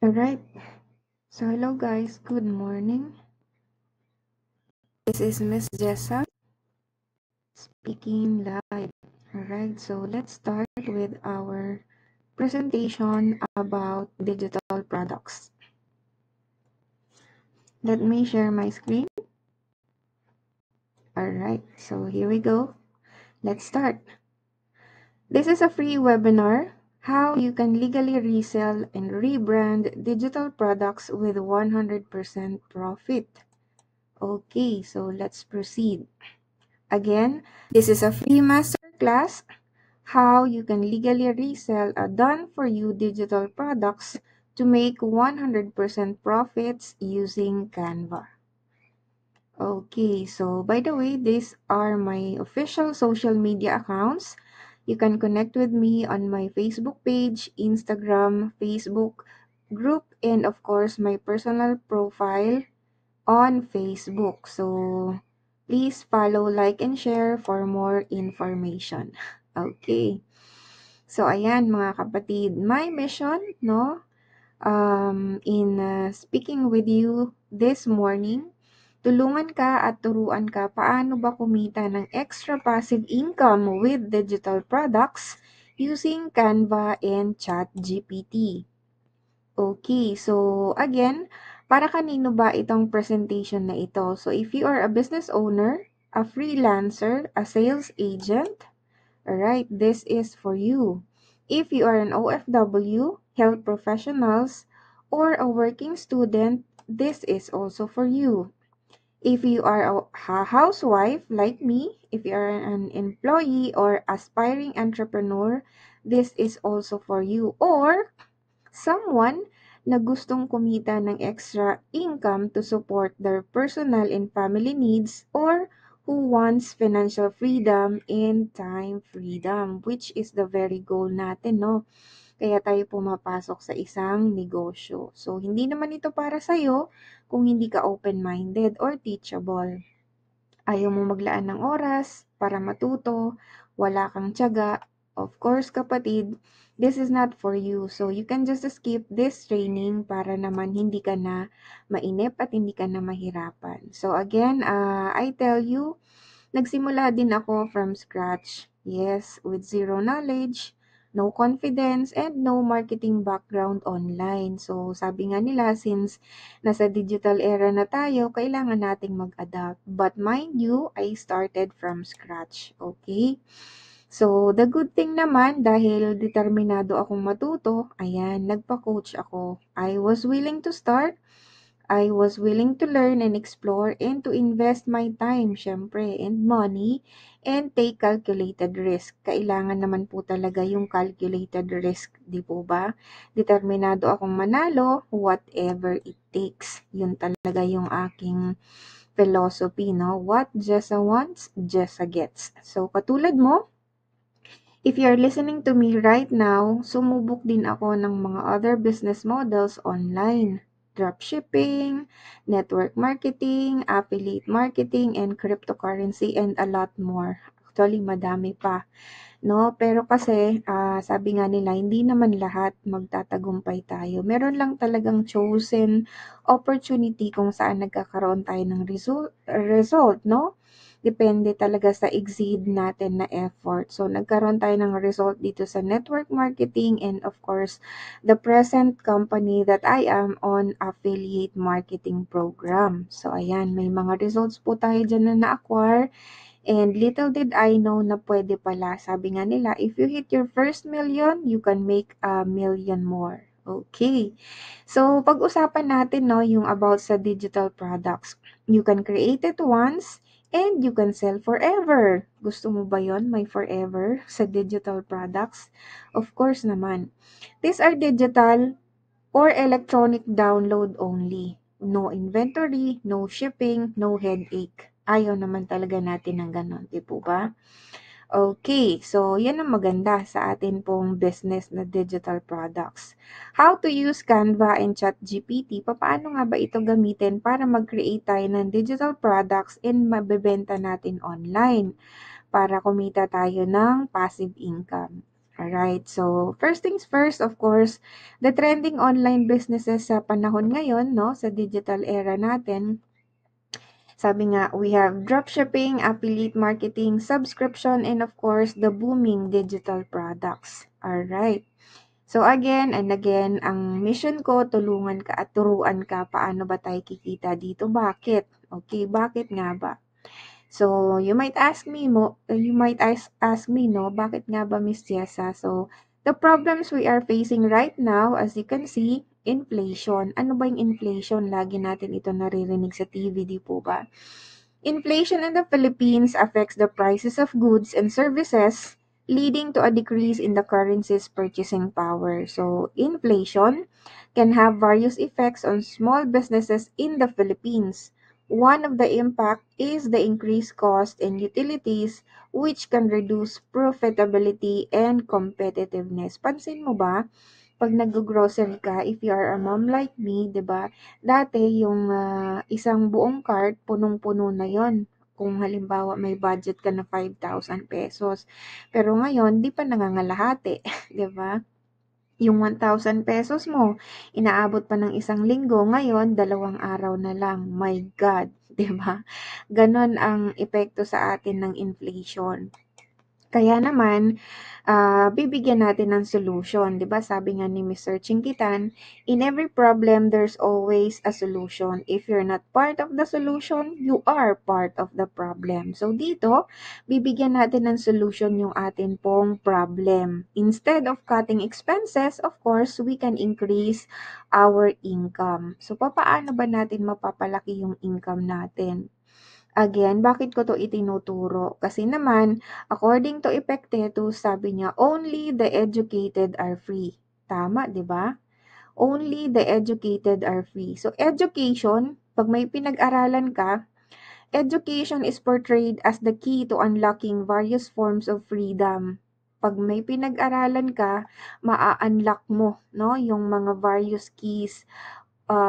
Alright, so hello guys, good morning. This is Miss Jessa speaking live. Alright, so let's start with our presentation about digital products. Let me share my screen. Alright, so here we go. Let's start. This is a free webinar, how you can legally resell and rebrand digital products with 100% profit. Okay, so let's proceed. Again, this is a free masterclass, how you can legally resell a done-for-you digital products to make 100% profits using Canva. Okay, so by the way, these are my official social media accounts. You can connect with me on my Facebook page, Instagram, Facebook group, and of course, my personal profile on Facebook. So, please follow, like, and share for more information. Okay. So, ayan mga kapatid, my mission, no, in speaking with you this morning, tulungan ka at turuan ka paano ba kumita ng extra passive income with digital products using Canva and ChatGPT. Okay, so again, para kanino ba itong presentation na ito? So if you are a business owner, a freelancer, a sales agent, alright, this is for you. If you are an OFW, health professionals, or a working student, this is also for you. If you are a housewife like me, if you are an employee or aspiring entrepreneur, this is also for you. Or someone na gustong kumita ng extra income to support their personal and family needs, or who wants financial freedom and time freedom, which is the very goal natin, no? Kaya tayo pumapasok sa isang negosyo. So, hindi naman ito para sa'yo kung hindi ka open-minded or teachable. Ayaw mo maglaan ng oras para matuto, wala kang tiyaga. Of course, kapatid, this is not for you. So, you can just skip this training para naman hindi ka na mainip at hindi ka na mahirapan. So, again, I tell you, nagsimula din ako from scratch. Yes, with zero knowledge, no confidence, and no marketing background online. So, sabi nga nila, since nasa digital era na tayo, kailangan nating mag-adapt. But mind you, I started from scratch. Okay? So, the good thing naman, dahil determinado akong matuto, ayan, nagpa-coach ako. I was willing to start. I was willing to learn and explore and to invest my time, syempre, and money, and take calculated risk. Kailangan naman po talaga yung calculated risk, di po ba? Determinado akong manalo, whatever it takes. Yun talaga yung aking philosophy, no? What Jessa wants, Jessa gets. So, katulad mo, if you're listening to me right now, sumubok din ako ng mga other business models online. Dropshipping, network marketing, affiliate marketing, and cryptocurrency, and a lot more. Actually, madami pa. No? Pero kasi, sabi nga nila, hindi naman lahat magtatagumpay tayo. Meron lang talagang chosen opportunity kung saan nagkakaroon tayo ng result, no? Depende talaga sa exceed natin na effort. So, nagkaroon tayo ng result dito sa network marketing, and of course, the present company that I am on, affiliate marketing program. So, ayan, may mga results po tayo dyan na na-acquire. And little did I know na pwede pala. Sabi nga nila, if you hit your first million, you can make a million more. Okay. So, pag-usapan natin, no, yung about sa digital products. You can create it once, and you can sell forever. Gusto mo ba yon, may forever sa digital products? Of course naman. These are digital or electronic download only. No inventory, no shipping, no headache. Ayaw naman talaga natin ng ganon, di po ba? Okay, so yan ang maganda sa atin pong business na digital products. How to use Canva and ChatGPT, paano nga ba ito gamitin para mag-create tayo ng digital products and mabebenta natin online para kumita tayo ng passive income. Alright, so first things first, of course, the trending online businesses sa panahon ngayon, no, sa digital era natin. Sabi nga, we have dropshipping, affiliate marketing, subscription, and of course, the booming digital products. Alright. So again and again, ang mission ko, tulungan ka at turuan ka paano ba tayo kikita dito. Bakit? Okay, bakit nga ba? So, you might ask me, no, bakit nga ba, Miss Jessa? So, the problems we are facing right now, as you can see, inflation. Ano ba yung inflation? Lagi natin ito naririnig sa TV, di po ba? Inflation in the Philippines affects the prices of goods and services, leading to a decrease in the currency's purchasing power. So, inflation can have various effects on small businesses in the Philippines. One of the impact is the increased cost in utilities, which can reduce profitability and competitiveness. Pansin mo ba? Pag nag-grocery ka, if you are a mom like me, 'di ba? Dati yung isang buong cart punong-puno na 'yon. Kung halimbawa may budget ka na 5,000 pesos. Pero ngayon, di pa nangangalahati, 'di ba? Yung 1,000 pesos mo, inaabot pa ng isang linggo, ngayon 2 araw na lang. My God, 'di ba? Ganon ang epekto sa atin ng inflation. Kaya naman, bibigyan natin ng solution, 'di ba? Sabi nga ni Mr. Chinkitan, in every problem there's always a solution. If you're not part of the solution, you are part of the problem. So dito, bibigyan natin ng solution yung atin pong problem. Instead of cutting expenses, of course, we can increase our income. So papaano ba natin mapapalaki yung income natin? Again, bakit ko 'to itinuturo? Kasi naman, according to Epictetus, sabi niya, only the educated are free. Tama, di ba? Only the educated are free. So, education, pag may pinag-aralan ka, education is portrayed as the key to unlocking various forms of freedom. Pag may pinag-aralan ka, maa-unlock mo, no, yung mga various keys,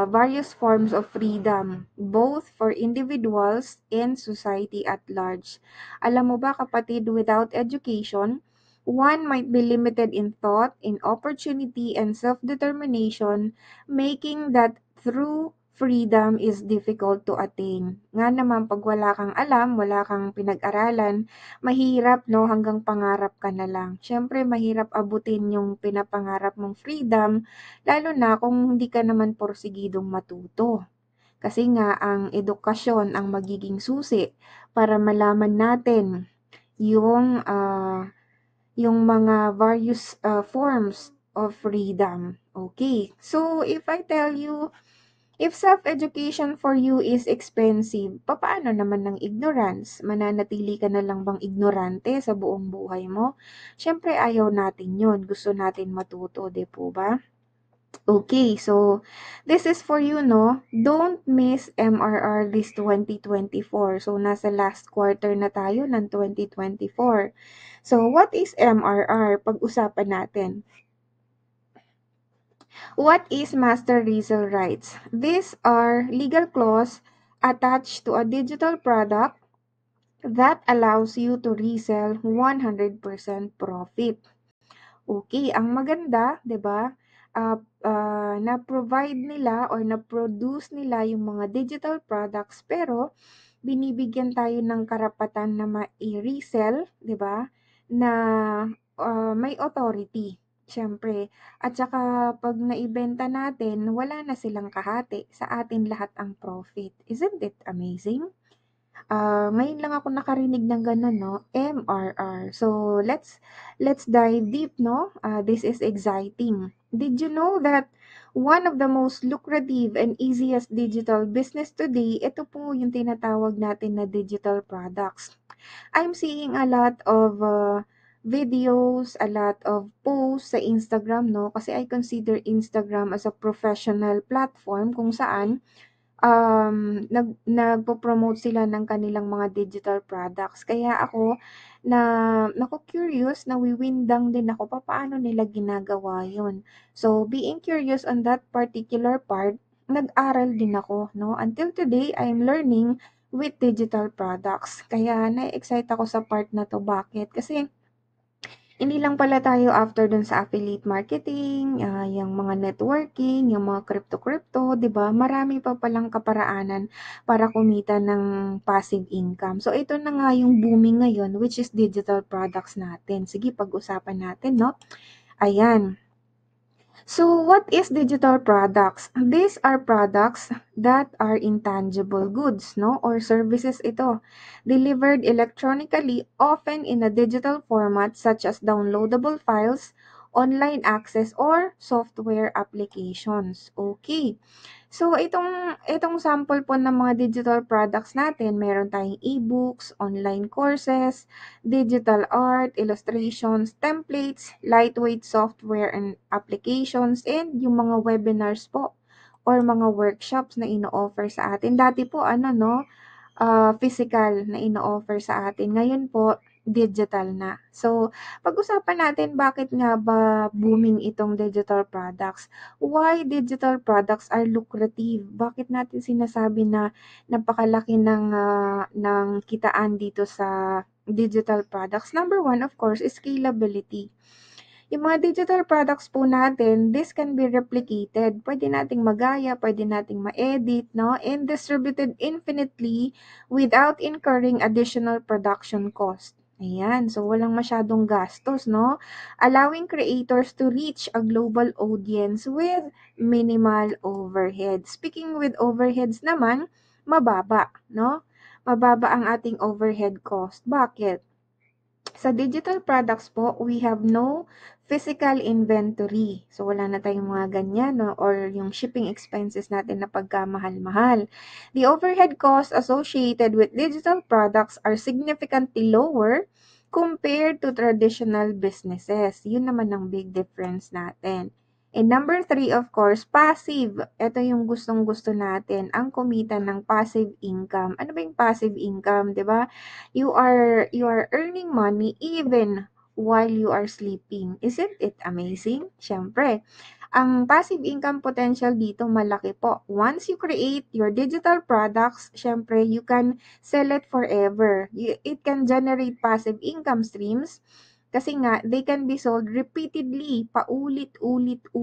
various forms of freedom, both for individuals and society at large. Alam mo ba, kapatid, without education, one might be limited in thought, in opportunity, and self-determination, making that true freedom is difficult to attain. Nga naman, pag wala kang alam, wala kang pinag-aralan, mahirap, no, hanggang pangarap ka na lang. Siyempre, mahirap abutin yung pinapangarap mong freedom, lalo na kung hindi ka naman porsigidong matuto. Kasi nga, ang edukasyon ang magiging susi para malaman natin yung, yung mga various forms of freedom. Okay, so if I tell you, if self-education for you is expensive, papaano naman ng ignorance? Mananatili ka na lang bang ignorante sa buong buhay mo? Siyempre, ayaw natin yun. Gusto natin matuto, di po ba? Okay, so this is for you, no? Don't miss MRR this 2024. So, nasa last quarter na tayo ng 2024. So, what is MRR? Pag-usapan natin. What is master resale rights? These are legal clause attached to a digital product that allows you to resell 100% profit. Okay, ang maganda, 'di ba? Na-provide nila or na-produce nila yung mga digital products, pero binibigyan tayo ng karapatan na ma-resell, 'di ba? Na may authority, syempre. At saka pag naibenta natin, wala na silang kahati, sa atin lahat ang profit. Isn't it amazing? Ngayon lang ako nakarinig ng gano'n, no? MRR. So, let's dive deep, no? This is exciting. Did you know that one of the most lucrative and easiest digital business today, ito po yung tinatawag natin na digital products. I'm seeing a lot of videos, a lot of posts sa Instagram, no? Kasi I consider Instagram as a professional platform kung saan nagpo-promote sila ng kanilang mga digital products. Kaya ako naku-curious, nawiwindang din ako papaano nila ginagawa 'yun. So, being curious on that particular part, nag-aral din ako, no? Until today, I'm learning with digital products. Kaya na-excite ako sa part na 'to. Bakit? Kasi Hindi lang pala tayo after dun sa affiliate marketing, yung mga networking, yung mga crypto-crypto, 'di ba? Marami pa palang kaparaanan para kumita ng passive income. So ito na nga yung booming ngayon, which is digital products natin. Sige, pag-usapan natin, no? Ayan. So, what is digital products? These are products that are intangible goods, no? Or services ito, delivered electronically, often in a digital format such as downloadable files, online access, or software applications. Okay. So, itong sample po ng mga digital products natin, meron tayong e-books, online courses, digital art, illustrations, templates, lightweight software and applications, and yung mga webinars po or mga workshops na ino-offer sa atin. Dati po, physical na ino-offer sa atin. Ngayon po, digital na. So, pag-usapan natin bakit nga ba booming itong digital products. Why digital products are lucrative? Bakit natin sinasabi na napakalaki ng kitaan dito sa digital products? Number one, of course, is scalability. Yung mga digital products po natin, this can be replicated. Pwede nating magaya, pwede nating ma-edit, no? And distributed infinitely without incurring additional production cost. Ayan, so walang masyadong gastos, no? Allowing creators to reach a global audience with minimal overhead. Speaking with overheads naman, mababa, no? Mababa ang ating overhead cost. Bakit? Sa digital products po, we have no physical inventory. So, wala na tayong mga ganyan, no? Or yung shipping expenses natin na pagkamahal-mahal. The overhead costs associated with digital products are significantly lower compared to traditional businesses. Yun naman ang big difference natin. And number three, of course, passive. Ito yung gustong-gusto natin, ang kumita ng passive income. Ano ba yung passive income, 'di ba? You are earning money even while you are sleeping. Isn't it amazing? Siyempre, ang passive income potential dito malaki po. Once you create your digital products, siyempre, you can sell it forever. It can generate passive income streams kasi nga, they can be sold repeatedly, paulit-ulit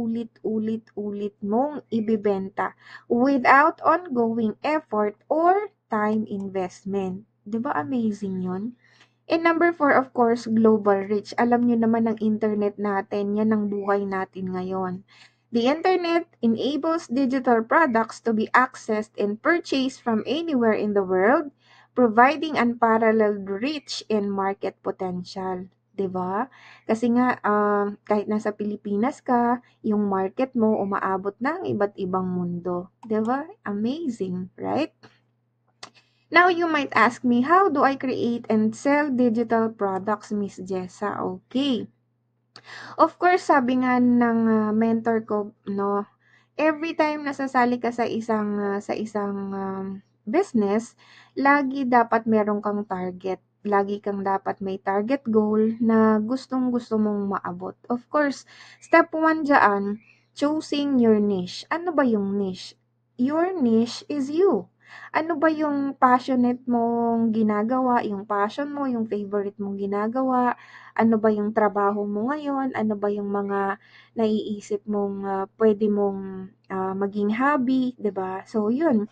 mong ibibenta without ongoing effort or time investment. 'Di ba amazing 'yun? And number four, of course, global reach. Alam nyo naman ang internet natin, yan ang buhay natin ngayon. The internet enables digital products to be accessed and purchased from anywhere in the world, providing unparalleled reach and market potential. 'Di ba? Kasi nga, kahit nasa Pilipinas ka, yung market mo umaabot ng iba't ibang mundo. 'Di ba? Amazing, right? Now, you might ask me, how do I create and sell digital products, Miss Jessa? Okay. Of course, sabi nga ng mentor ko, no, every time nasasali ka sa isang business, lagi dapat meron kang target. Lagi kang dapat may target goal na gustong-gusto mong maabot. Of course, step 1 dyan, choosing your niche. Ano ba yung niche? Your niche is you. Ano ba yung passionate mong ginagawa, yung passion mo, yung favorite mong ginagawa, ano ba yung trabaho mo ngayon, ano ba yung mga naiisip mong pwede mong maging hobby, 'di ba? So, yun.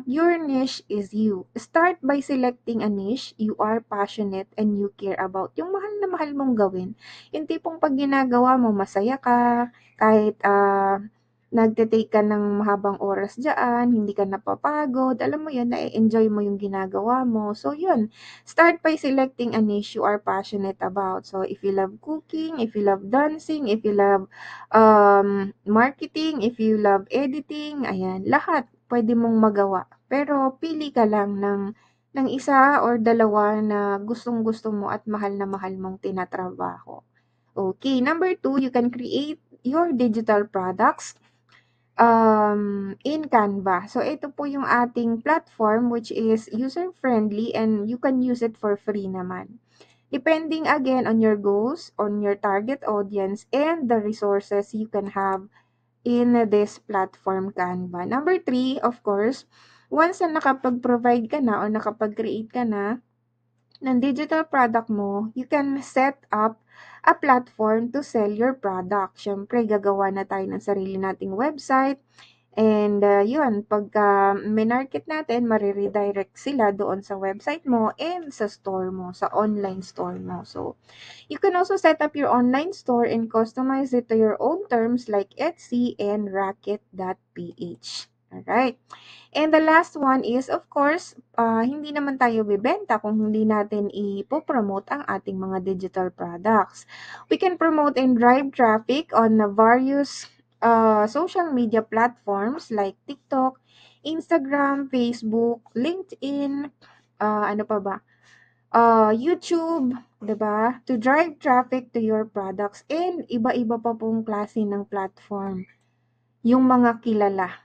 Your niche is you. Start by selecting a niche you are passionate and you care about. Yung mahal na mahal mong gawin. Yung tipong pag ginagawa mo, masaya ka, kahit nagte-take ka ng mahabang oras dyan, hindi ka napapagod, alam mo yun, na-enjoy mo yung ginagawa mo. So, yun. Start by selecting a niche you are passionate about. So, if you love cooking, if you love dancing, if you love marketing, if you love editing, ayan, lahat pwede mong magawa. Pero pili ka lang ng isa or dalawa na gustong-gusto mo at mahal na mahal mong tinatrabaho. Okay, number 2, you can create your digital products in Canva. So, ito po yung ating platform which is user-friendly and you can use it for free naman. Depending again on your goals, on your target audience, and the resources you can have in this platform Canva. Number 3, of course, once na nakapag-provide ka na or nakapag-create ka na, ng digital product mo, you can set up a platform to sell your product. Siyempre, gagawa na tayo ng sarili nating website. And yun, pagka minarket natin, mariredirect sila doon sa website mo and sa store mo, sa online store mo. So, you can also set up your online store and customize it to your own terms like Etsy and Racket.ph. Alright. And the last one is, of course, hindi naman tayo bibenta kung hindi natin ipopromote ang ating mga digital products. We can promote and drive traffic on various social media platforms like TikTok, Instagram, Facebook, LinkedIn, ano pa ba? YouTube, 'di ba? To drive traffic to your products and iba-iba pa pong klase ng platform. Yung mga kilala,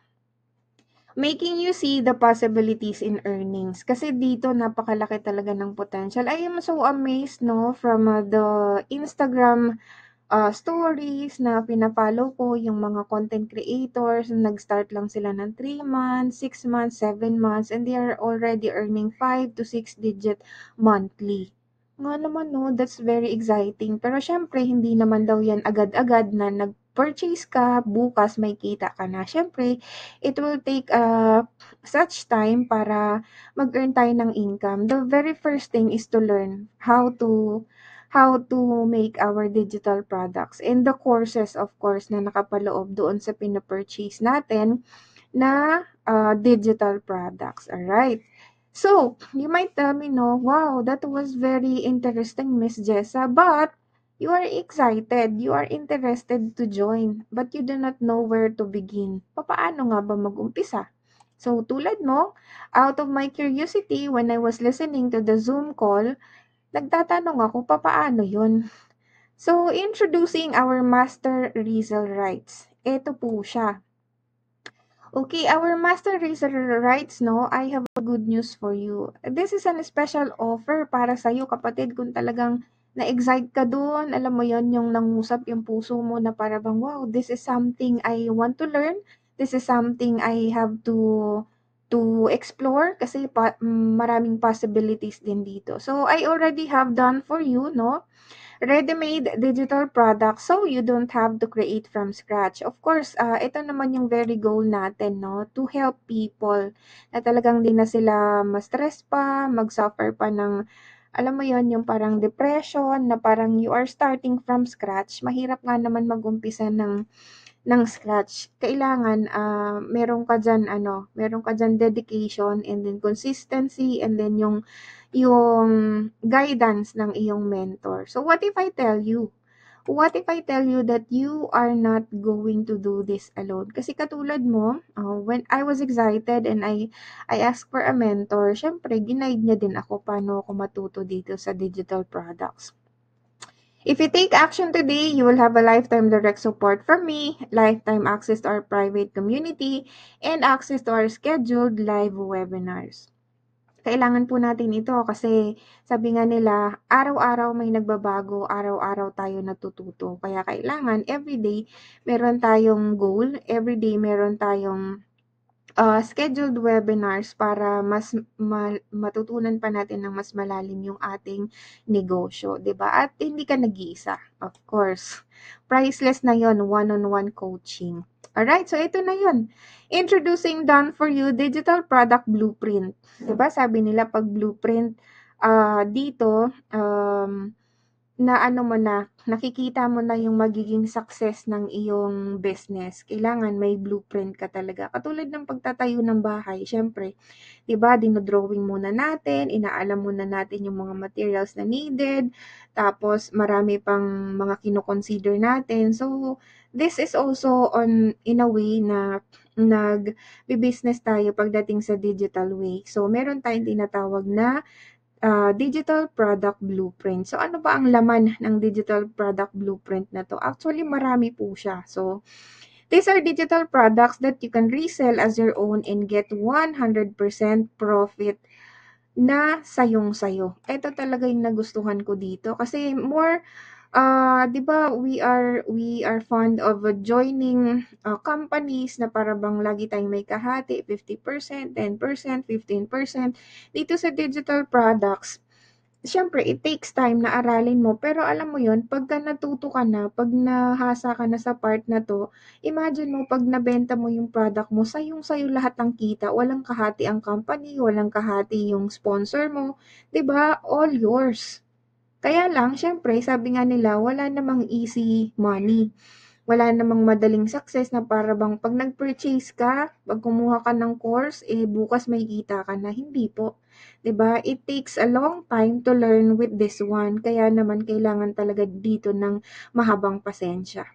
making you see the possibilities in earnings. Kasi dito napakalaki talaga ng potential. I am so amazed, no, from the Instagram stories na pina-follow ko, yung mga content creators, nag-start lang sila ng 3 months, 6 months, 7 months, and they are already earning 5 to 6 digit monthly. Nga naman, no, that's very exciting. Pero syempre, hindi naman daw yan agad-agad na nag-purchase ka, bukas may kita ka na. Syempre, it will take such time para mag-earn tayo ng income. The very first thing is to learn how to make our digital products and the courses, of course, na nakapaloob doon sa pinapurchase natin na digital products. Alright. So, you might tell me, no, wow, that was very interesting, Miss Jessa, but you are excited, you are interested to join, but you do not know where to begin. Papaano nga ba mag-umpisa? So, tulad mo, out of my curiosity, when I was listening to the Zoom call, nagtatanong ako, papaano yun? So, introducing our master resale rights. Ito po siya. Okay, our master resale rights, no, I have a good news for you. This is an special offer para sa'yo, kapatid, kung talagang na-excite ka doon, alam mo yon, yung nangusap yung puso mo na para bang, wow, this is something I want to learn, this is something I have to explore kasi maraming possibilities din dito. So, I already have done for you, no, ready-made digital products so you don't have to create from scratch. Of course, ito naman yung very goal natin, no? To help people na talagang di na sila ma-stress pa, mag-suffer pa ng, alam mo yon, yung parang depression, na parang you are starting from scratch. Mahirap nga naman mag-umpisa ng scratch. Kailangan, meron ka dyan dedication and then consistency and then yung guidance ng iyong mentor. So, what if I tell you? What if I tell you that you are not going to do this alone? Kasi katulad mo, when I was excited and I asked for a mentor, syempre, ginaid niya din ako paano ako matuto dito sa digital products. If you take action today, you will have a lifetime direct support from me, lifetime access to our private community, and access to our scheduled live webinars. Kailangan po natin ito kasi sabi nga nila, araw-araw may nagbabago, araw-araw tayo natututo. Kaya kailangan everyday meron tayong goal, everyday meron tayong scheduled webinars para mas matutunan pa natin ng mas malalim yung ating negosyo, 'di ba? At hindi ka nag-iisa, of course. Priceless na 'yon, one-on-one coaching. Alright, so ito na 'yon. Introducing done for you digital product blueprint. 'Di ba? Sabi nila pag blueprint dito na ano mo na, nakikita mo na yung magiging success ng iyong business. Kailangan may blueprint ka talaga. Katulad ng pagtatayo ng bahay, syempre, 'di ba, dinodrawing muna natin, inaalam muna natin yung mga materials na needed, tapos marami pang mga kino-consider natin. So, this is also in a way na nag-business tayo pagdating sa digital way. So, meron tayong tinatawag na digital product blueprint. So, ano ba ang laman ng digital product blueprint na to? Actually, marami po siya. So, these are digital products that you can resell as your own and get 100% profit na sayong-sayo. Ito talaga yung nagustuhan ko dito kasi more 'di ba we are fond of joining companies na para bang lagi tayong may kahati, 50%, 10%, 15%. Dito sa digital products, siyempre it takes time na aralin mo, pero alam mo yun, pagka natuto ka na, pag nahasa ka na sa part na 'to, imagine mo 'pag nabenta mo yung product mo, sayong-sayo lahat ng kita, walang kahati ang company, walang kahati yung sponsor mo, 'di ba? All yours. Kaya lang siyempre sabi nga nila, wala namang easy money. Wala namang madaling success na para bang 'pag nag-purchase ka, 'pag kumuha ka ng course, bukas may kita ka na. Hindi po, 'di ba? It takes a long time to learn with this one. Kaya naman kailangan talaga dito ng mahabang pasensya.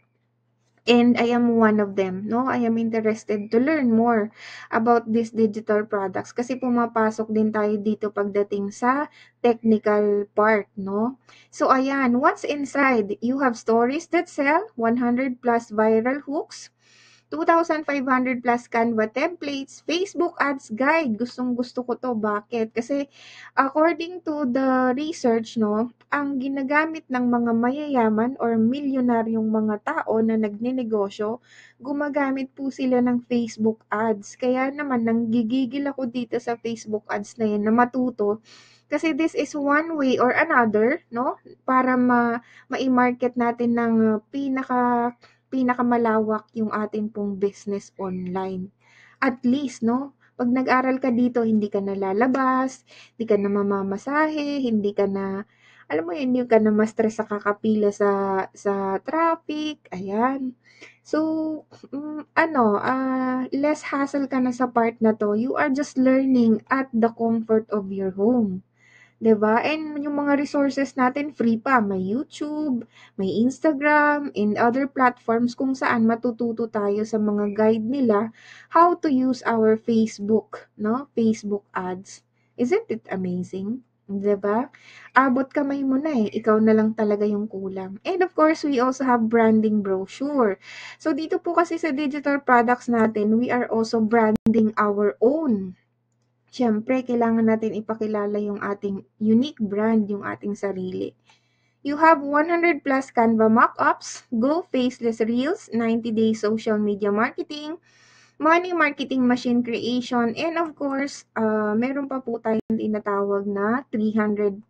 And I am one of them, no? I am interested to learn more about these digital products kasi pumapasok din tayo dito pagdating sa technical part, no? So ayan, what's inside? You have stories that sell, 100 plus viral hooks, 2,500 plus Canva templates, Facebook ads guide. Gustong-gusto ko to. Bakit? Kasi according to the research, no, ang ginagamit ng mga mayayaman or milyonaryong mga tao na nagnenegosyo, gumagamit po sila ng Facebook ads. Kaya naman, nanggigigil ako dito sa Facebook ads na yan na matuto. Kasi this is one way or another, no, para ma-market natin ng pinakamalawak yung atin pong business online. At least, no, pag nag-aral ka dito, hindi ka na lalabas, hindi ka na mamamasahe, hindi ka na, alam mo yun, hindi ka na ma-stress sa kakapila sa traffic, ayan. So, less hassle ka na sa part na to. You are just learning at the comfort of your home. 'Di ba? And yung mga resources natin free pa, may YouTube, may Instagram, and other platforms kung saan matututo tayo sa mga guide nila how to use our Facebook, no? Facebook ads. Isn't it amazing? 'Di ba? Abot kamay mo na ikaw na lang talaga yung kulang. And of course, we also have branding brochure. So dito po kasi sa digital products natin, we are also branding our own. Siyempre, kailangan natin ipakilala yung ating unique brand, yung ating sarili. You have 100 plus Canva mock-ups, Go Faceless Reels, 90 days social media marketing, money marketing machine creation, and of course, meron pa po tayong tinatawag na 300,000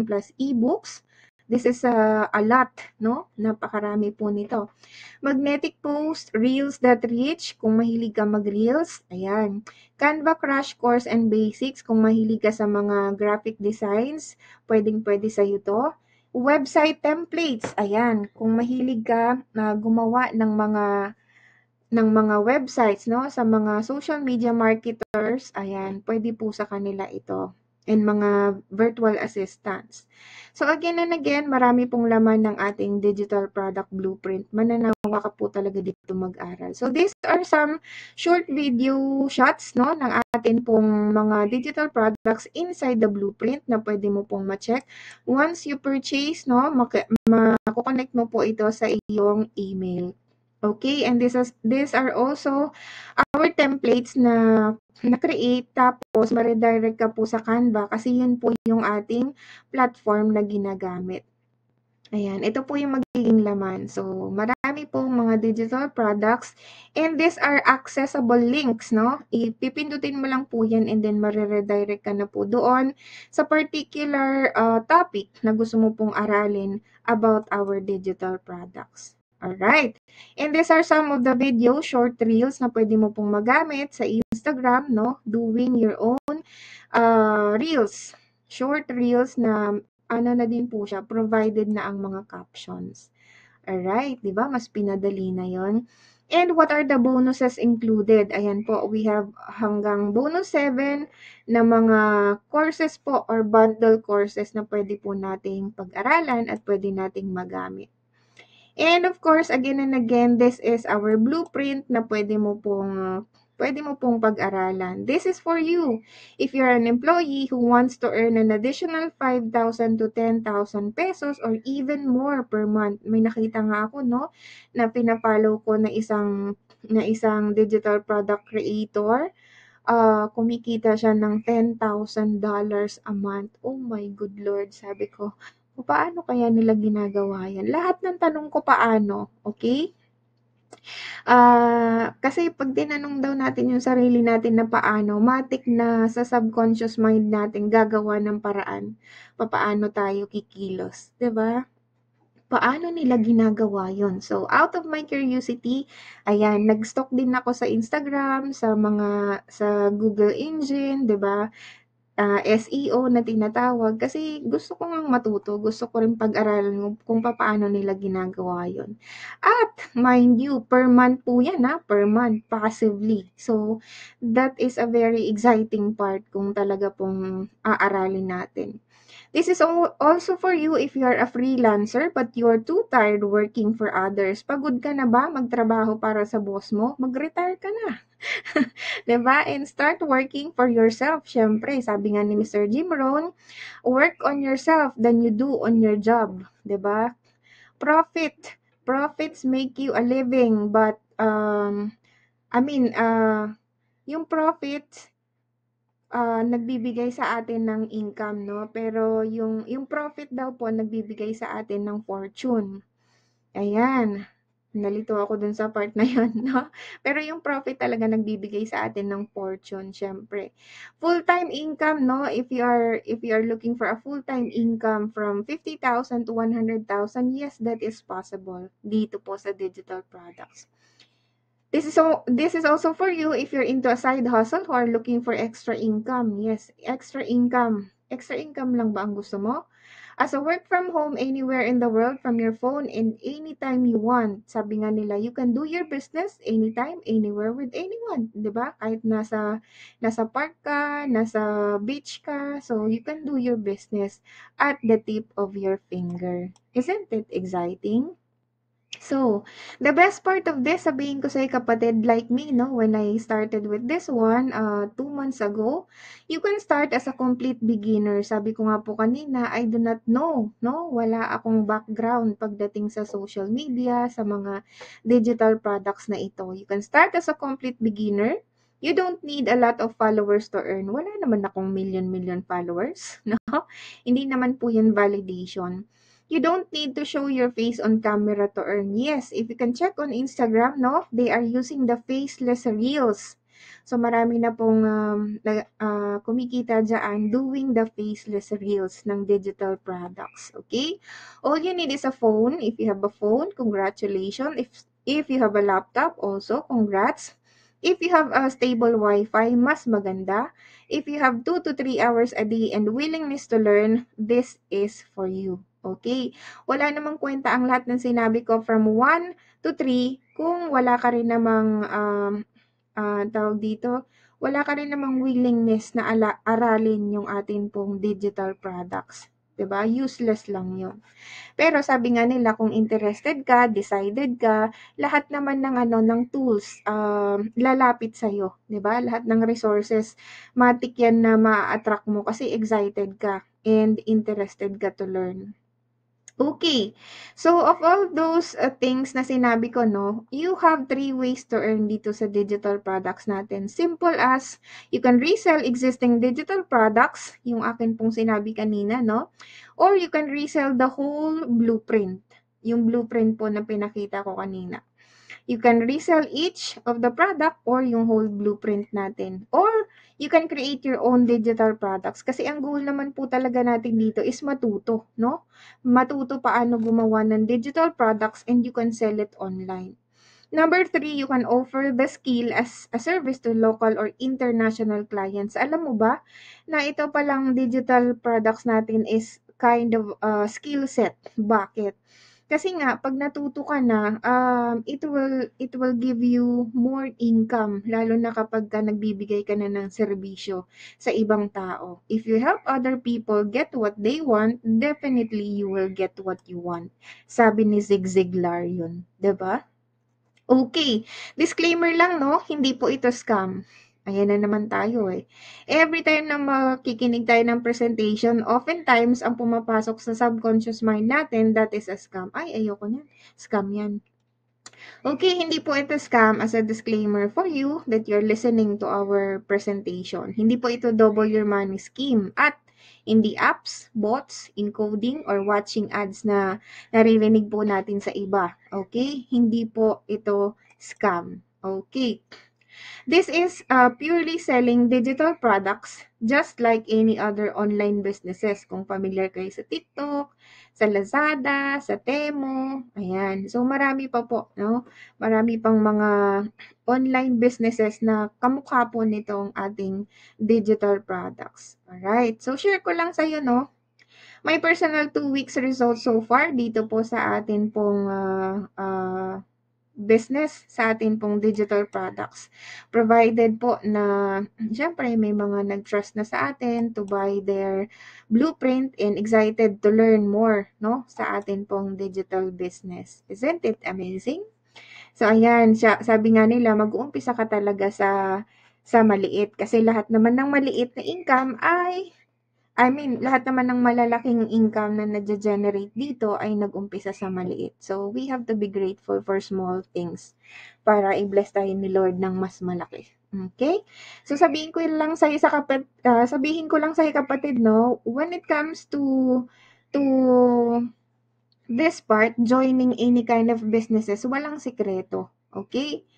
plus ebooks. This is a lot, no? Napakarami po nito. Magnetic post, reels that reach, kung mahilig ka mag-reels, ayan. Canva Crash Course and Basics, kung mahilig ka sa mga graphic designs, pwedeng-pwede sa'yo to. Website templates, ayan. Kung mahilig ka na gumawa ng mga websites, no, sa mga social media marketers, ayan, pwede po sa kanila ito. And mga virtual assistants. So again and again, marami pong laman ng ating digital product blueprint. Mananawa ka po talaga dito mag-aral. So these are some short video shots, no, ng atin pong mga digital products inside the blueprint na pwede mo pong ma-check. Once you purchase, no, mako-connect mo po ito sa iyong email. Okay, and these are also our templates na na-create, tapos ma-redirect ka po sa Canva kasi yun po yung ating platform na ginagamit. Ayan, ito po yung magiging laman. So, marami pong mga digital products and these are accessible links, no? Ipipindutin mo lang po yan and then ma-redirect ka na po doon sa particular topic na gusto mo pong aralin about our digital products. Alright. And these are some of the video, short reels na pwede mo pong magamit sa Instagram, no? Doing your own reels. Short reels na ano na din po siya, provided na ang mga captions. Alright, di ba? Mas pinadali na yon. And what are the bonuses included? Ayan po, we have hanggang bonus 7 na mga courses po or bundle courses na pwede po nating pag-aralan at pwede nating magamit. And of course, again and again, this is our blueprint na pwede mo pong pag-aralan. This is for you. If you're an employee who wants to earn an additional 5,000 to 10,000 pesos or even more per month. May nakita nga ako, no, na pina-follow ko na isang digital product creator. Kumikita siya ng $10,000 a month. Oh my good Lord, sabi ko. Paano kaya nila ginagawa yan? Lahat ng tanong ko paano, okay? Kasi 'pag tinanong daw natin yung sarili natin na paano, matik na sa subconscious mind natin gagawa ng paraan papaano tayo kikilos, 'di ba? Paano nila ginagawa yun? So, out of my curiosity, ayan, nag-stalk din ako sa Instagram, sa Google engine, 'di ba? SEO na tinatawag kasi gusto ko ngang matuto, gusto ko rin pag-aralan kung papaano nila ginagawa yun. At mind you, per month po yan per month, passively. So, that is a very exciting part kung talaga pong aaralin natin. This is also for you if you are a freelancer but you're too tired working for others. Pagod ka na ba magtrabaho para sa boss mo? Mag-retire ka na. 'Di ba? And start working for yourself. Siyempre, sabi nga ni Mr. Jim Rohn, work on yourself than you do on your job. 'Di ba? Profits make you a living, but I mean, yung profits nagbibigay sa atin ng income, no? Pero yung profit daw po nagbibigay sa atin ng fortune. Ayan. Nalito ako dun sa part na yun, no? Pero yung profit talaga nagbibigay sa atin ng fortune, syempre. Full-time income, no? If you are looking for a full-time income from 50,000 to 100,000, yes, that is possible dito po sa digital products. This is also for you if you're into a side hustle or looking for extra income. Yes, extra income. Extra income lang ba ang gusto mo? As a work from home anywhere in the world from your phone and anytime you want. Sabi nga nila, you can do your business anytime, anywhere with anyone. 'Di ba? Kahit nasa park ka, nasa beach ka, so you can do your business at the tip of your finger. Isn't it exciting? So, the best part of this, sabihin ko sa'yo kapatid, like me, no, when I started with this one, 2 months ago, you can start as a complete beginner. Sabi ko nga po kanina, I do not know, no, wala akong background pagdating sa social media, sa mga digital products na ito. You can start as a complete beginner. You don't need a lot of followers to earn. Wala naman akong million followers, no? Hindi naman po yan validation. You don't need to show your face on camera to earn. Yes, if you can check on Instagram, no, they are using the faceless reels. So marami na pong kumikita dyan doing the faceless reels ng digital products. Okay? All you need is a phone. If you have a phone, congratulations. If you have a laptop, also, congrats. If you have a stable Wi-Fi, mas maganda. If you have 2 to 3 hours a day and willingness to learn, this is for you. Okay? Wala namang kwenta ang lahat ng sinabi ko from 1 to 3 kung wala ka rin namang tawag dito, wala ka rin namang willingness na aralin yung atin pong digital products. 'Di ba? Useless lang 'yon. Pero sabi nga nila kung interested ka, decided ka, lahat naman ng ng tools lalapit sa iyo, 'di ba? Lahat ng resources matik yan na ma-attract mo kasi excited ka and interested ka to learn. Okay. So, of all those things na sinabi ko, no, you have 3 ways to earn dito sa digital products natin. Simple as, you can resell existing digital products, yung akin pong sinabi kanina, no? Or you can resell the whole blueprint. Yung blueprint po na pinakita ko kanina. You can resell each of the product or yung whole blueprint natin. Or you can create your own digital products. Kasi ang goal naman po talaga natin dito is matuto, no? Matuto paano gumawa ng digital products and you can sell it online. Number 3, you can offer the skill as a service to local or international clients. Alam mo ba na ito palang digital products natin is kind of skill set. Bakit? Kasi nga, pag natuto ka na, it will give you more income, lalo na kapag ka nagbibigay ka na ng serbisyo sa ibang tao. If you help other people get what they want, definitely you will get what you want. Sabi ni Zig Ziglar yun, 'di ba? Okay, disclaimer lang, no, hindi po ito scam. Ayan na naman tayo eh. Every time na makikinig tayo ng presentation, oftentimes ang pumapasok sa subconscious mind natin, that is a scam. Ay, ayoko niyan. Scam yan. Okay, hindi po ito scam as a disclaimer for you that you're listening to our presentation. Hindi po ito double your money scheme. At Hindi apps, bots, encoding, or watching ads na naririnig po natin sa iba. Okay? Hindi po ito scam. Okay. This is purely selling digital products just like any other online businesses. Kung familiar kayo sa TikTok, sa Lazada, sa Temu, ayan. So marami pa po, no? Marami pang mga online businesses na kamukha po nitong ating digital products. Alright. So share ko lang sa iyo, no? My personal 2 weeks results so far dito po sa atin pong business sa atin pong digital products. Provided po na, syempre, may mga nag-trust na sa atin to buy their blueprint and excited to learn more, no, sa atin pong digital business. Isn't it amazing? So, ayan, sabi nga nila, mag-uumpisa ka talaga sa maliit. Kasi lahat naman ng maliit na income lahat naman ng malalaking income na nage-generate dito ay nag-umpisa sa maliit. So, we have to be grateful for small things para i-bless tayo ni Lord ng mas malaki. Okay? So, sabihin ko lang sa'yo kapatid, no, when it comes to this part, joining any kind of businesses, walang sikreto. Okay?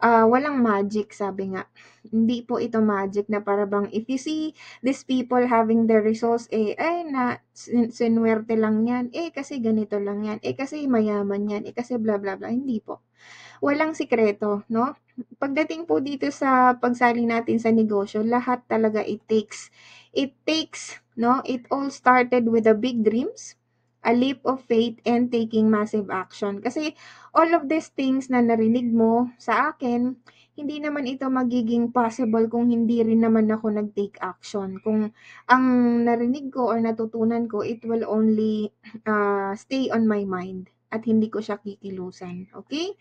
Walang magic, sabi nga. Hindi po ito magic na para bang if you see these people having their results, sinwerte lang yan, kasi ganito lang yan, kasi mayaman yan, kasi bla bla bla. Hindi po. Walang sikreto, no? Pagdating po dito sa pagsali natin sa negosyo, lahat talaga it takes, no? It all started with the big dreams, a leap of faith, and taking massive action. Kasi all of these things na narinig mo sa akin, hindi naman ito magiging possible kung hindi rin naman ako nag-take action. Kung ang narinig ko or natutunan ko, it will only stay on my mind at hindi ko siya kikilusan. Okay?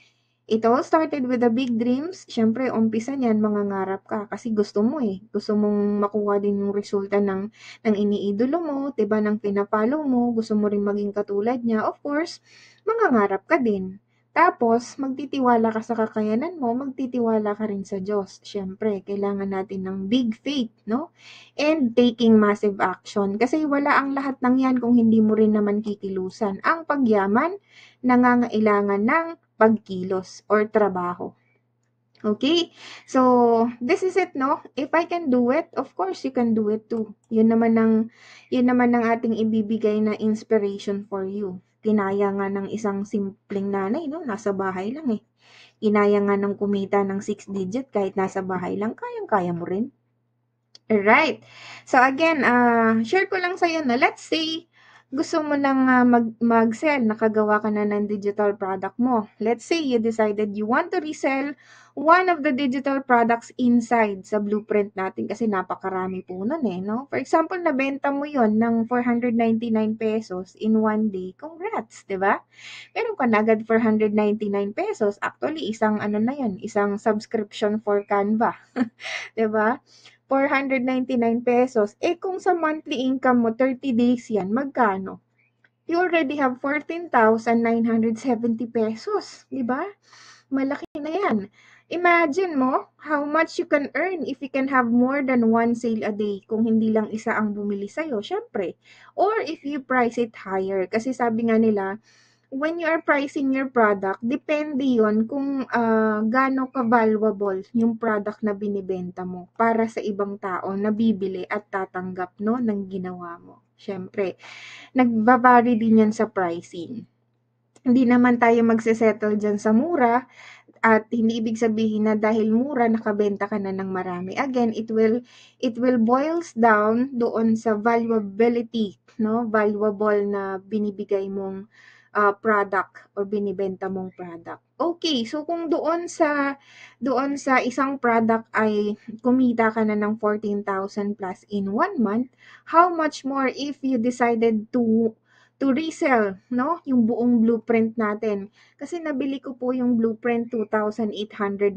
It all started with the big dreams. Siyempre, umpisa niyan, mangangarap ka kasi gusto mo eh. Gusto mong makuha din yung resulta ng iniidolo mo, diba, ng pinapalo mo. Gusto mo rin maging katulad niya. Of course, mangangarap ka din. Tapos, magtitiwala ka sa kakayanan mo, magtitiwala ka rin sa Diyos. Siyempre, kailangan natin ng big faith, no? And taking massive action. Kasi wala ang lahat ng yan kung hindi mo rin naman kikilusan. Ang pagyaman, nangangailangan ng pagkilos or trabaho. Okay? So, this is it, no? If I can do it, of course, you can do it too. Yun naman ang ating ibibigay na inspiration for you. Kinaya nga ng isang simpleng nanay, no? Nasa bahay lang eh. Kinaya nga ng kumita ng 6 digit kahit nasa bahay lang. Kayang-kaya mo rin. Alright. So, again, share ko lang sa'yo na let's say, gusto mo nang mag-sell, nakagawa ka na ng digital product mo. Let's say you decided you want to resell one of the digital products inside sa blueprint natin kasi napakarami po nun eh, no? For example, nabenta mo yon ng 499 pesos in one day. Congrats, di ba? Meron ka na agad 499 pesos. Actually, isang isang subscription for Canva. Di ba? 499 pesos. Kung sa monthly income mo, 30 days yan, magkano? You already have 14,970 pesos. Diba? Malaki na yan. Imagine mo how much you can earn if you can have more than one sale a day kung hindi lang isa ang bumili sa'yo, syempre. Or if you price it higher. Kasi sabi nga nila, when you are pricing your product, depende yon kung gaano ka-valuable yung product na binibenta mo para sa ibang tao na bibili at tatanggap, no, ng ginawa mo. Siyempre, nagbavari din yan sa pricing. Hindi naman tayo magse-settle dyan sa mura at hindi ibig sabihin na dahil mura nakabenta ka na ng marami. Again, it will boils down doon sa valuability, no? Valuable na binibigay mong product or binibenta mong product. Okay, so kung doon sa isang product ay kumita ka na ng 14,000 plus in 1 month, how much more if you decided to resell, no? Yung buong blueprint natin. Kasi nabili ko po yung blueprint 2,899.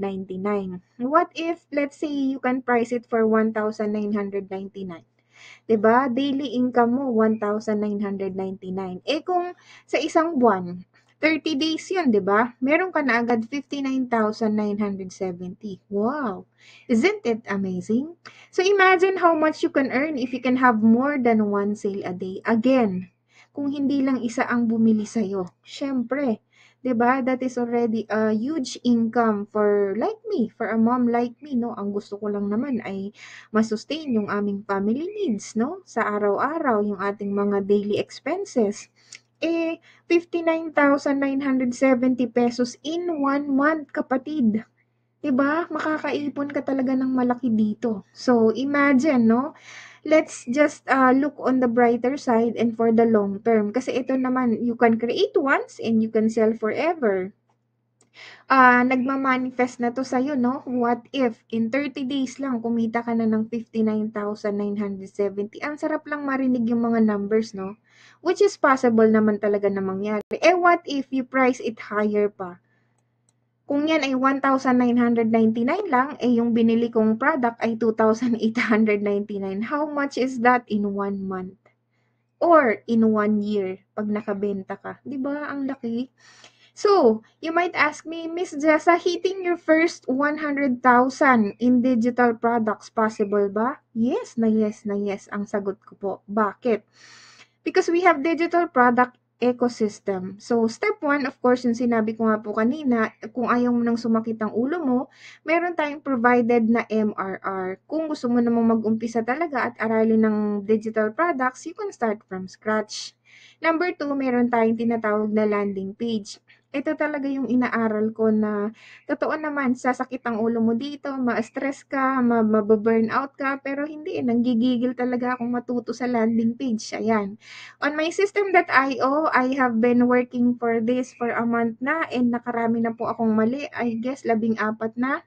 What if, let's say, you can price it for 1,999? 'Di ba? Daily income mo 1,999. Kung sa isang buwan, 30 days yun, di ba? Meron ka na agad 59,970. Wow! Isn't it amazing? So imagine how much you can earn if you can have more than one sale a day. Again, kung hindi lang isa ang bumili sa'yo. Syempre, 'di ba? That is already a huge income for like me, for a mom like me, no? Ang gusto ko lang naman ay ma-sustain yung aming family needs, no? Sa araw-araw, yung ating mga daily expenses. 59,970 pesos in 1 month, kapatid. 'Di ba? Makakaipon ka talaga ng malaki dito. So, imagine, no? Let's just look on the brighter side and for the long term. Kasi ito naman, you can create once and you can sell forever. Nagma-manifest na to sa'yo, no? What if in 30 days lang kumita ka na ng 59,970? Ang sarap lang marinig yung mga numbers, no? Which is possible naman talaga na mangyari. What if you price it higher pa? Kung yan ay 1,999 lang, yung binili kong product ay 2,899. How much is that in 1 month? Or in 1 year, pag nakabenta ka? Diba? Ang laki. So, you might ask me, Miss Jessa, hitting your first 100,000 in digital products, possible ba? Yes na yes na yes ang sagot ko po. Bakit? Because we have digital product ecosystem. So, step 1, of course, yung sinabi ko nga po kanina, kung ayaw mo nang sumakit ang ulo mo, meron tayong provided na MRR. Kung gusto mo namang mag-umpisa talaga at aralin ng digital products, you can start from scratch. Number 2, meron tayong tinatawag na landing page. Ito talaga yung inaaral ko na totoo naman, sasakit ang ulo mo dito, ma-stress ka, ma-burn out ka, pero hindi, nanggigigil talaga akong matuto sa landing page. Ayan. On my system.io, I have been working for this for a month na and nakarami na po akong mali. I guess 14 na.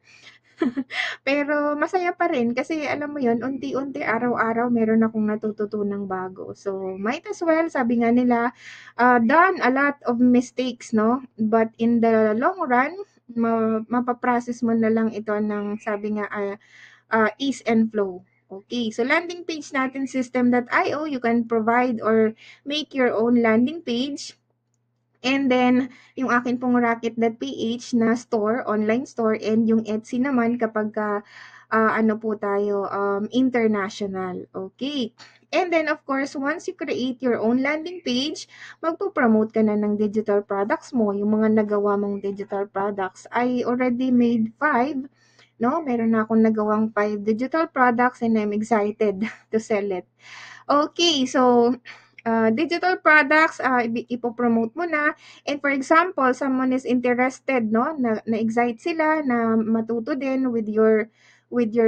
Pero masaya pa rin kasi alam mo yon, unti-unti araw-araw meron akong natututunang bago. So, might as well, sabi nga nila, done a lot of mistakes, no? But in the long run, mapaprocess mo na lang ito ng, sabi nga, ease and flow. Okay, so landing page natin, system.io, you can provide or make your own landing page. And then, yung akin pong Rocket.ph na store, online store, and yung Etsy naman kapag ano po tayo, international. Okay. And then, of course, once you create your own landing page, magpo-promote ka na ng digital products mo. Yung mga nagawa mong digital products, I already made 5. No? Meron na akong nagawang 5 digital products and I'm excited to sell it. Okay, so digital products, ipopromote mo na. And for example, someone is interested, no, na-excite sila na matuto din with your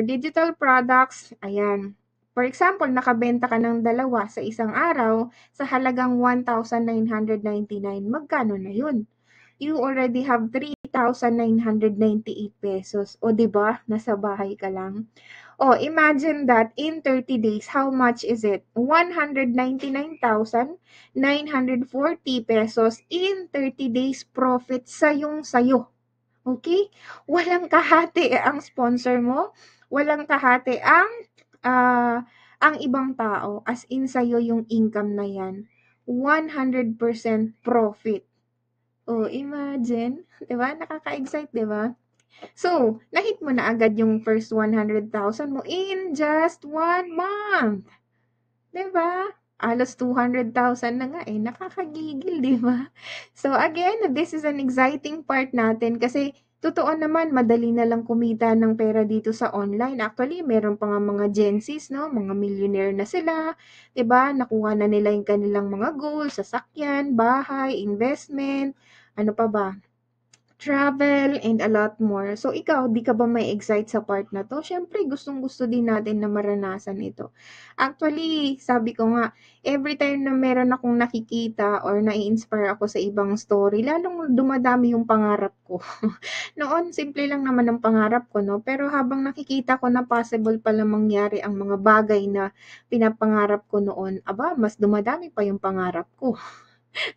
digital products. Ayan. For example, nakabenta ka ng 2 sa isang araw sa halagang 1,999. Magkano na yun? You already have 3,998 pesos. O, diba? Nasa bahay ka lang. Oh, imagine that in 30 days, how much is it? 199,940 pesos in 30 days profit sayo. Okay? Walang kahati ang sponsor mo. Walang kahati ang ibang tao. As in sayo yung income na yan. 100% profit. Oh, imagine. Diba? Nakaka-excite, diba? So, na-hit mo na agad yung first 100,000 mo in just 1 month. Diba? Alos 200,000 na nga nakakagigil, diba? So, again, this is an exciting part natin kasi totoo naman, madali na lang kumita ng pera dito sa online. Actually, meron pa nga mga Gen Zs, no? Mga millionaire na sila. Diba? Nakuha na nila yung kanilang mga goals, sasakyan, bahay, investment, ano pa ba? Travel, and a lot more. So, ikaw, di ka ba may excite sa part na to? Siyempre, gustong-gusto din natin na maranasan ito. Actually, sabi ko nga, every time na meron akong nakikita or nai-inspire ako sa ibang story, lalong dumadami yung pangarap ko. Noon, simple lang naman ang pangarap ko, no? Pero habang nakikita ko na possible pala mangyari ang mga bagay na pinapangarap ko noon, aba, mas dumadami pa yung pangarap ko.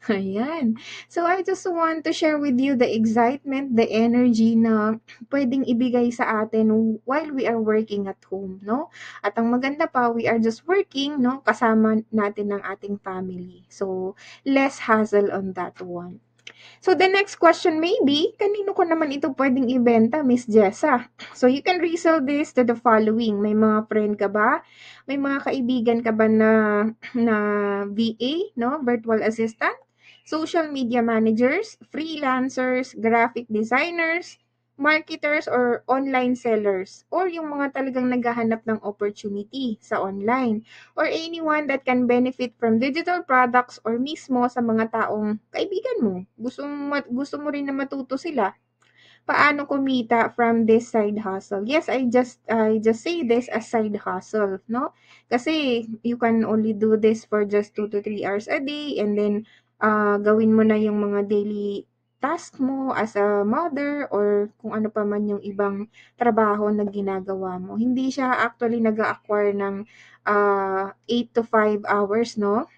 Ayan. So, I just want to share with you the excitement, the energy na pwedeng ibigay sa atin while we are working at home, no? At ang maganda pa, we are just working, no? Kasama natin ng ating family. So, less hassle on that one. So the next question may be, kanino ko naman ito pwedeng ibenta, Miss Jessa? So you can resell this to the following. May mga friend ka ba? May mga kaibigan ka ba na VA, no? Virtual assistant? Social media managers, freelancers, graphic designers, marketers, or online sellers? Or yung mga talagang naghahanap ng opportunity sa online? Or anyone that can benefit from digital products or mismo sa mga taong kaibigan mo. Gusto mo rin na matuto sila paano kumita from this side hustle. Yes, I just say this as side hustle, no? Kasi you can only do this for just 2 to 3 hours a day and then gawin mo na yung mga daily task mo as a mother or kung ano pa man yung ibang trabaho na ginagawa mo. Hindi siya actually nag-acquire ng 8 to 5 hours, no?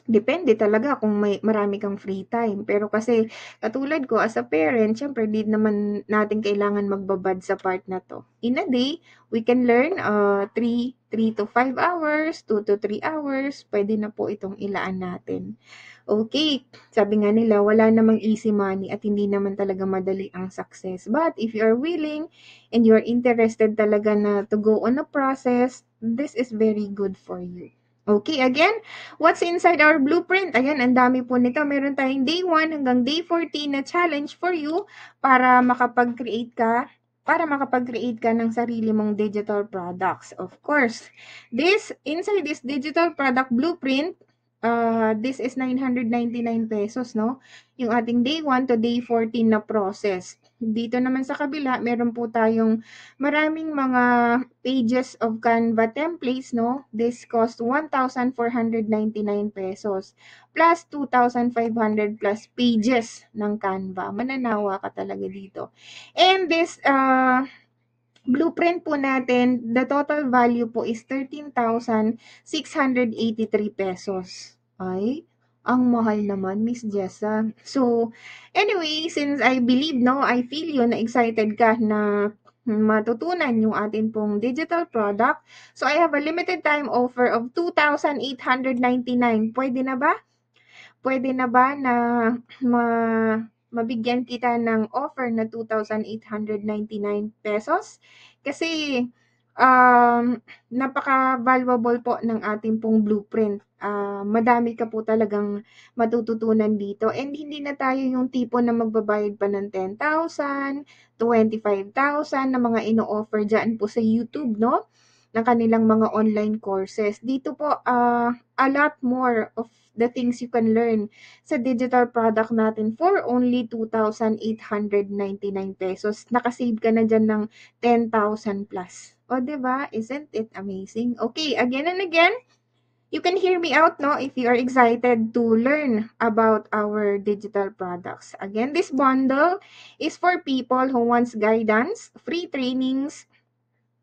Depende talaga kung marami kang free time. Pero kasi katulad ko as a parent, syempre di naman natin kailangan magbabad sa part na to. In a day, we can learn 3 to 5 hours, 2 to 3 hours. Pwede na po itong ilaan natin. Okay, sabi nga nila, wala namang easy money at hindi naman talaga madali ang success. But if you are willing and you are interested talaga na to go on a process, this is very good for you. Okay, again, what's inside our blueprint? Ayan, ang dami po nito. Meron tayong day 1 hanggang day 14 na challenge for you para makapag-create ka ng sarili mong digital products. Of course, inside this digital product blueprint, this is 999 pesos, no? Yung ating day 1 to day 14 na process. Dito naman sa kabila, meron po tayong maraming mga pages of Canva templates, no? This cost 1,499 pesos plus 2,500 plus pages ng Canva. Mananawa ka talaga dito. And this blueprint po natin, the total value po is 13,683 pesos. Ay, ang mahal naman, Miss Jessa. So, anyway, since I believe, no, I feel you na excited ka na matutunan yung atin pong digital product. So, I have a limited time offer of 2,899. Pwede na ba? Pwede na ba na mabigyan kita ng offer na 2,899 pesos? Kasi napaka-valuable po ng ating pong blueprint. Madami ka po talagang matututunan dito and hindi na tayo yung tipo na magbabayad pa ng 10,000, 25,000 na mga ino-offer dyan po sa YouTube, no? Ng kanilang mga online courses. Dito po, a lot more of the things you can learn sa digital product natin for only 2,899 pesos. Nakasave ka na dyan ng 10,000 plus. O, diba? Isn't it amazing? Okay, again and again, you can hear me out, no, if you are excited to learn about our digital products. Again, this bundle is for people who wants guidance, free trainings,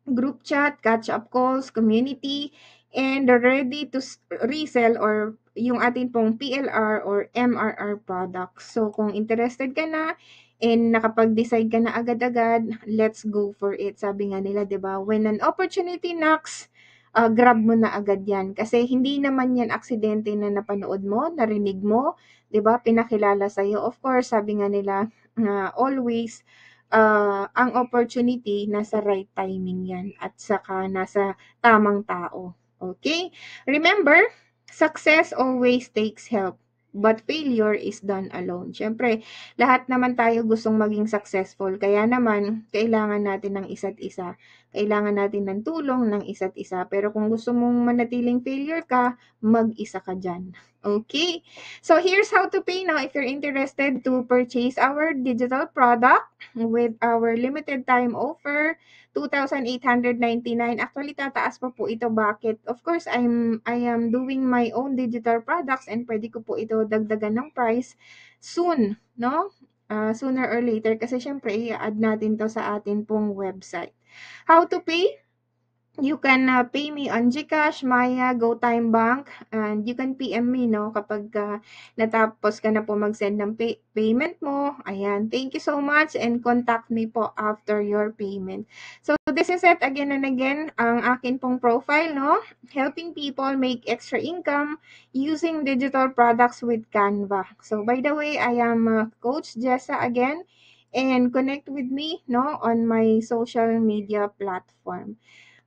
group chat, catch-up calls, community, and ready to resell or yung atin pong PLR or MRR products. So, kung interested ka na and nakapag-decide ka na agad-agad, let's go for it. Sabi nga nila, 'di ba? When an opportunity knocks, grab mo na agad yan. Kasi hindi naman yan aksidente na napanood mo, narinig mo, 'di ba? Pinakilala sa'yo. Of course, sabi nga nila, always ang opportunity nasa right timing yan at saka nasa tamang tao. Okay? Remember, success always takes help. But failure is done alone. Siyempre, lahat naman tayo gustong maging successful. Kaya naman, kailangan natin ng isa't isa. Kailangan natin ng tulong ng isa't isa. Pero kung gusto mong manatiling failure ka, mag-isa ka dyan. Okay? So, here's how to pay now if you're interested to purchase our digital product with our limited time offer, 2,899. Actually, tataas pa po ito. Bakit? Of course, I am doing my own digital products and pwede ko po ito dagdagan ng price soon, no? Sooner or later kasi syempre i-add natin to sa atin pong website. How to pay? You can pay me on GCash, Maya, GoTime Bank, and you can PM me, no, kapag natapos ka na po mag-send ng payment mo. Ayan, thank you so much and contact me po after your payment. So, this is it again and again, ang akin pong profile, no, helping people make extra income using digital products with Canva. So, by the way, I am Coach Jessa again, and connect with me, no, on my social media platform.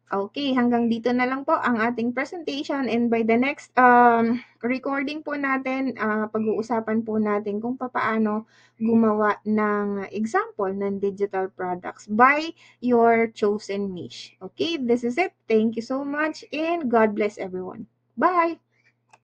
Okay, hanggang dito na lang po ang ating presentation, and by the next recording po natin, pag-uusapan po natin kung papaano gumawa ng example ng digital products by your chosen niche. Okay, this is it. Thank you so much and God bless everyone. Bye!